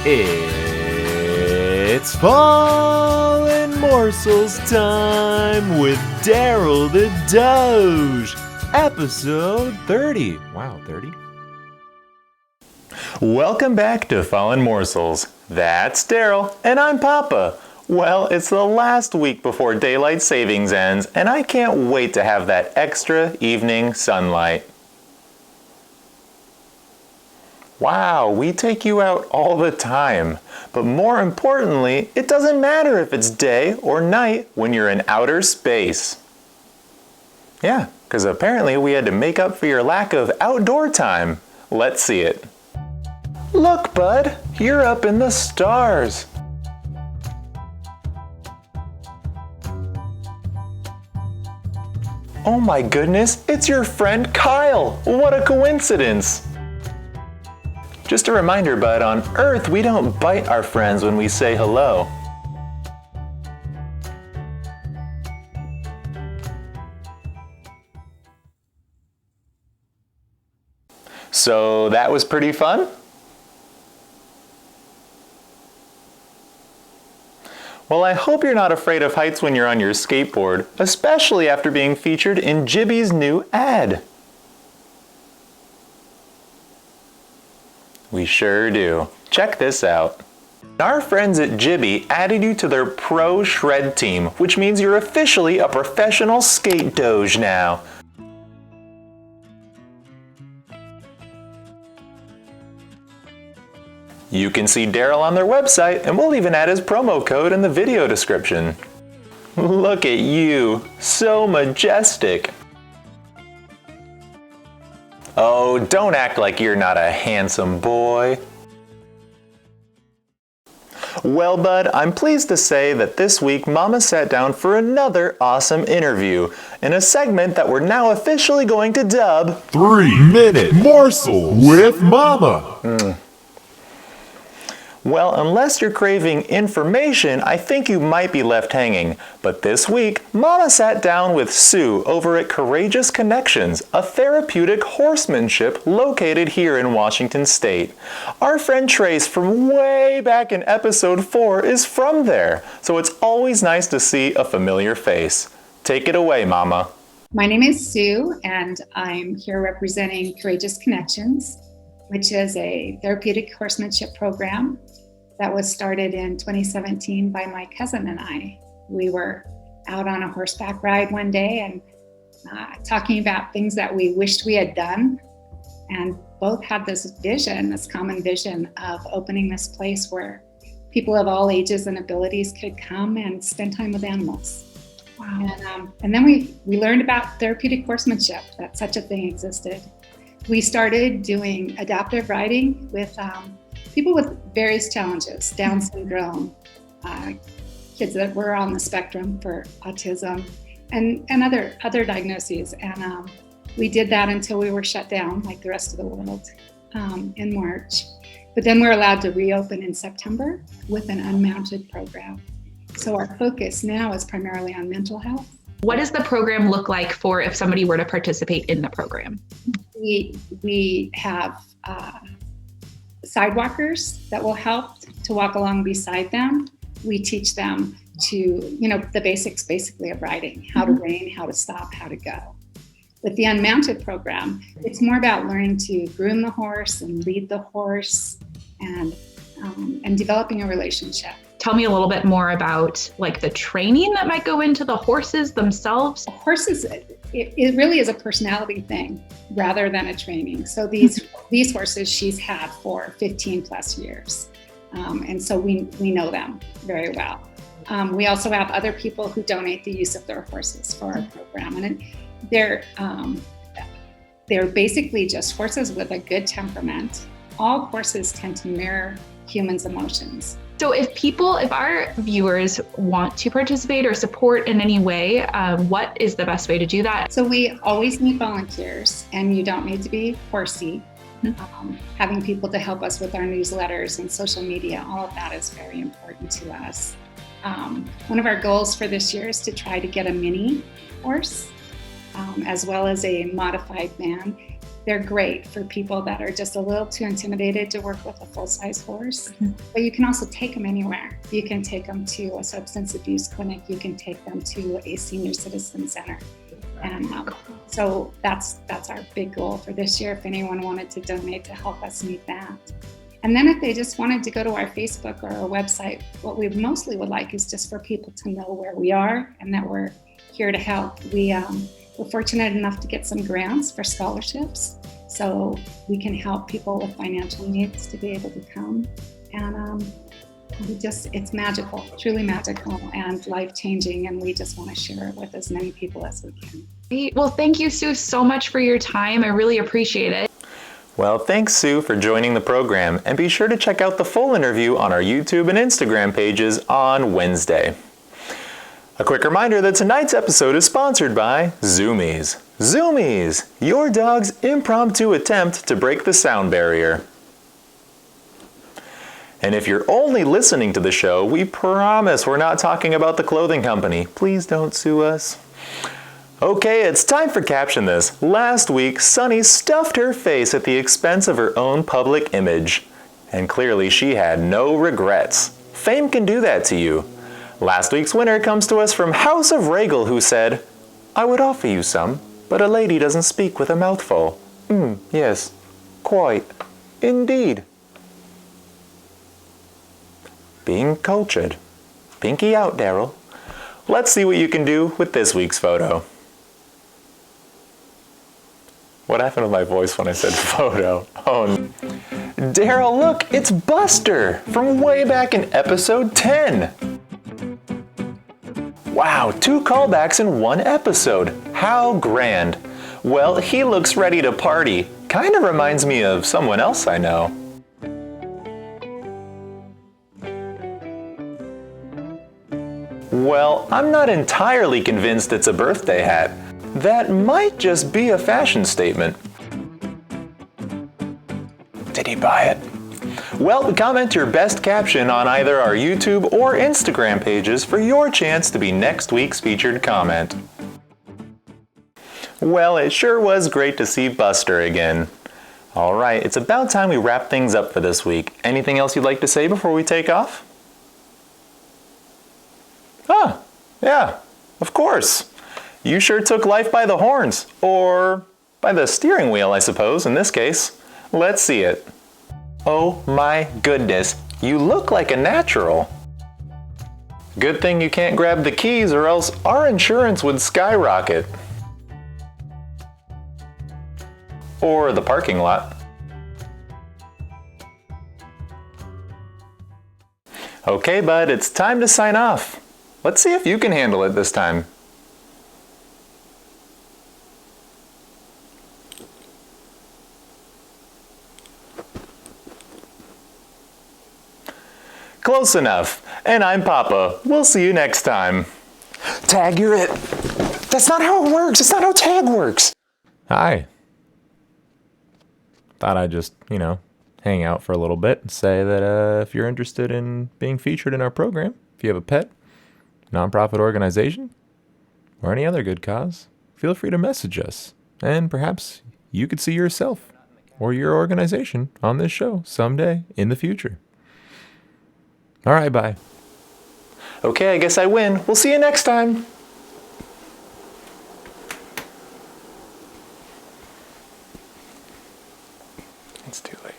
It's Fallen Morsels time with Darrel the Doge, episode 30. Wow, 30? Welcome back to Fallen Morsels. That's Darrel, and I'm Papa. Well, it's the last week before daylight savings ends, and I can't wait to have that extra evening sunlight. Wow, we take you out all the time. But more importantly, it doesn't matter if it's day or night when you're in outer space. Yeah, because apparently we had to make up for your lack of outdoor time. Let's see it. Look, bud, you're up in the stars. Oh my goodness, it's your friend Kyle. What a coincidence. Just a reminder, bud, on Earth, we don't bite our friends when we say hello. So that was pretty fun? Well, I hope you're not afraid of heights when you're on your skateboard, especially after being featured in Jibby's new ad. We sure do. Check this out. Our friends at Jibby added you to their Pro Shred team, which means you're officially a professional skate doge now. You can see Darrel on their website, and we'll even add his promo code in the video description. Look at you, so majestic. Oh, don't act like you're not a handsome boy. Well, bud, I'm pleased to say that this week Mama sat down for another awesome interview in a segment that we're now officially going to dub 3-Minute Morsels with Mama. Well, unless you're craving information, I think you might be left hanging. But this week, Mama sat down with Sue over at Courageous Connections, a therapeutic horsemanship located here in Washington State. Our friend Trace from way back in episode 4 is from there, so it's always nice to see a familiar face. Take it away, Mama. My name is Sue, and I'm here representing Courageous Connections, which is a therapeutic horsemanship program that was started in 2017 by my cousin and I. We were out on a horseback ride one day and talking about things that we wished we had done, and both had this vision, this common vision of opening this place where people of all ages and abilities could come and spend time with animals. Wow. And then we learned about therapeutic horsemanship, that such a thing existed. We started doing adaptive riding with people with various challenges, Down syndrome, kids that were on the spectrum for autism, and other diagnoses. And we did that until we were shut down, like the rest of the world, in March. But then we're allowed to reopen in September with an unmounted program. So our focus now is primarily on mental health. What does the program look like for if somebody were to participate in the program? We have sidewalkers that will help to walk along beside them. We teach them to, the basics basically of riding, how to rein, how to stop, how to go. With the unmounted program, it's more about learning to groom the horse and lead the horse and developing a relationship. Tell me a little bit more about like the training that might go into the horses themselves. Horses, it really is a personality thing rather than a training. So these horses she's had for 15 plus years. And so we know them very well. We also have other people who donate the use of their horses for our program. And they're basically just horses with a good temperament. All horses tend to mirror humans' emotions. So if our viewers want to participate or support in any way, what is the best way to do that? So we always need volunteers, and you don't need to be horsey. Having people to help us with our newsletters and social media, all of that is very important to us. One of our goals for this year is to try to get a mini horse. as well as a modified van. They're great for people that are just a little too intimidated to work with a full-size horse. But you can also take them anywhere. You can take them to a substance abuse clinic. You can take them to a senior citizen center. And so that's our big goal for this year, if anyone wanted to donate to help us meet that. And then if they just wanted to go to our Facebook or our website, what we mostly would like is just for people to know where we are and that we're here to help. We're fortunate enough to get some grants for scholarships, so we can help people with financial needs to be able to come. And it's magical, truly magical and life-changing, and we just want to share it with as many people as we can. Well, thank you, Sue, so much for your time. I really appreciate it. Well, thanks, Sue, for joining the program, and be sure to check out the full interview on our YouTube and Instagram pages on Wednesday. A quick reminder that tonight's episode is sponsored by Zoomies. Zoomies, your dog's impromptu attempt to break the sound barrier. And if you're only listening to the show, we promise we're not talking about the clothing company. Please don't sue us. Okay, it's time for Caption This. Last week, Sunny stuffed her face at the expense of her own public image. And clearly she had no regrets. Fame can do that to you. Last week's winner comes to us from House of Regal, who said, "I would offer you some, but a lady doesn't speak with a mouthful." Yes, quite. Indeed. Being cultured. Pinky out, Darrel. Let's see what you can do with this week's photo. What happened to my voice when I said photo? Oh, Darrel, look, it's Buster from way back in episode 10. Wow, 2 callbacks in 1 episode. How grand. Well, he looks ready to party. Kind of reminds me of someone else I know. Well, I'm not entirely convinced it's a birthday hat. That might just be a fashion statement. Did he buy it? Well, comment your best caption on either our YouTube or Instagram pages for your chance to be next week's featured comment. Well, it sure was great to see Buster again. Alright, it's about time we wrap things up for this week. Anything else you'd like to say before we take off? Yeah, of course. You sure took life by the horns, or by the steering wheel, I suppose, in this case. Let's see it. Oh my goodness, you look like a natural. Good thing you can't grab the keys or else our insurance would skyrocket. Or the parking lot. Okay, bud, it's time to sign off. Let's see if you can handle it this time. Close enough. And I'm Papa. We'll see you next time. Tag, you're it. That's not how it works. It's not how tag works. Hi. Thought I'd just, hang out for a little bit and say that if you're interested in being featured in our program, if you have a pet, nonprofit organization, or any other good cause, feel free to message us. And perhaps you could see yourself or your organization on this show someday in the future. All right, bye. Okay, I guess I win. We'll see you next time. It's too late.